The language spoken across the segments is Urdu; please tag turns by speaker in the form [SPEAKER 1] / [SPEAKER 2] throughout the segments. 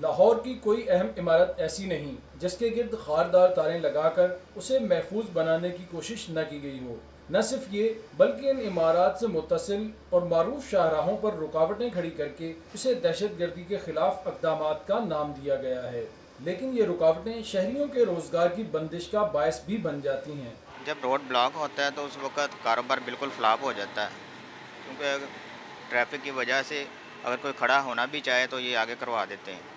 [SPEAKER 1] لاہور کی کوئی اہم عمارت ایسی نہیں جس کے گرد خاردار تاریں لگا کر اسے محفوظ بنانے کی کوشش نہ کی گئی ہو۔ نہ صرف یہ بلکہ ان عمارات سے متصل اور معروف شاہراہوں پر رکاوٹیں کھڑی کر کے اسے دہشت گردی کے خلاف اقدامات کا نام دیا گیا ہے، لیکن یہ رکاوٹیں شہریوں کے روزگار کی بندش کا باعث بھی بن جاتی ہیں۔
[SPEAKER 2] جب روڈ بلاک ہوتا ہے تو اس وقت کاروبار بالکل فلاپ ہو جاتا ہے، کیونکہ ٹریفک کی وجہ سے اگر کوئی کھڑا ہونا بھی چاہے تو یہ آگے کروا دیتے ہیں،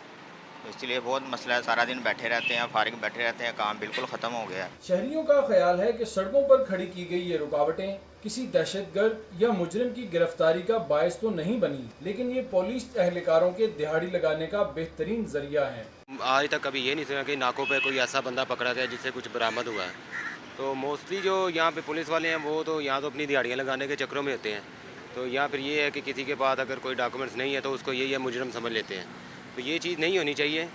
[SPEAKER 2] اس لیے بہت مسئلہ ہے۔ سارا دن بیٹھے رہتے ہیں، فارغ بیٹھے رہتے ہیں، کام بالکل ختم ہو گیا ہے۔
[SPEAKER 1] شہریوں کا خیال ہے کہ سڑکوں پر کھڑی کی گئی یہ رکاوٹیں کسی دہشت گرد یا مجرم کی گرفتاری کا باعث تو نہیں بنی، لیکن یہ پولیس اہلکاروں کے دہاڑی لگانے کا بہترین ذریعہ ہے۔
[SPEAKER 3] آج تک کبھی یہ نہیں سنا کہ ناکوں پہ کوئی ایسا بندہ پکڑا گیا جس سے کچھ برآمد ہوا ہے، تو موسٹلی جو یہاں پہ پولیس والے ہیں وہ تو یہاں تو اپنی دیہڑیاں لگانے کے چکروں میں ہوتے ہیں، تو یہاں پھر یہ ہے کہ کسی کے پاس اگر کوئی ڈاکومنٹس نہیں ہے تو اس کو یہی ہے مجرم سمجھ لیتے ہیں، تو یہ چیز نہیں ہونی چاہیے۔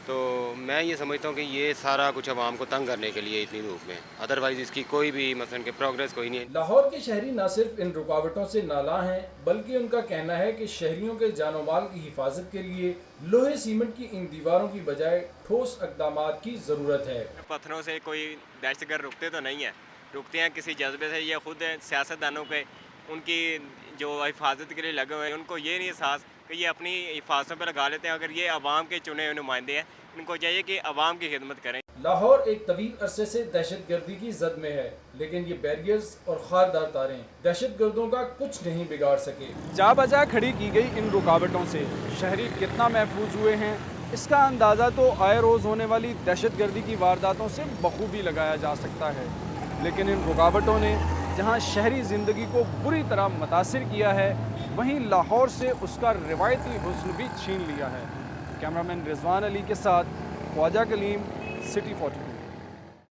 [SPEAKER 3] تو میں یہ سمجھتا ہوں کہ یہ سارا کچھ عوام کو تنگ کرنے کے لیے اتنی دھوپ میں، ادروائز اس کی کوئی بھی مثلا کہ پروگریس کوئی نہیں ہے۔
[SPEAKER 1] لاہور کے شہری نہ صرف ان رکاوٹوں سے نالاں ہیں بلکہ ان کا کہنا ہے کہ شہریوں کے جان و مال کی حفاظت کے لیے لوہے سیمنٹ کی ان دیواروں کی بجائے ٹھوس اقدامات کی ضرورت ہے۔
[SPEAKER 4] پتھروں سے کوئی دہشت گرد رکتے تو نہیں ہیں، رکتے ہیں کسی جذبے سے۔ یہ خود سیاستدانوں کے ان کی جو حفاظت کے لیے لگے ہوئے ہیں، ان کو یہ نہیں احساس کہ یہ اپنی حفاظتوں پہ لگا لیتے ہیں۔ اگر یہ عوام کے چنے ہوئے نمائندے ہیں، ان کو چاہیے کہ عوام کی خدمت کریں۔
[SPEAKER 1] لاہور ایک طویل عرصے سے دہشت گردی کی زد میں ہے، لیکن یہ بیریئرز اور خاردار تاریں دہشت گردوں کا کچھ نہیں بگاڑ سکے۔
[SPEAKER 5] جا بجا کھڑی کی گئی ان رکاوٹوں سے شہری کتنا محفوظ ہوئے ہیں، اس کا اندازہ تو آئے روز ہونے والی دہشت گردی کی وارداتوں سے بخوبی لگایا جا سکتا ہے، لیکن ان رکاوٹوں نے جہاں شہری زندگی کو بری طرح متاثر کیا ہے، وہیں لاہور سے اس کا روایتی حسن بھی چھین لیا ہے۔ کیمرامین رضوان علی کے ساتھ خواجہ کلیم، سٹی 42۔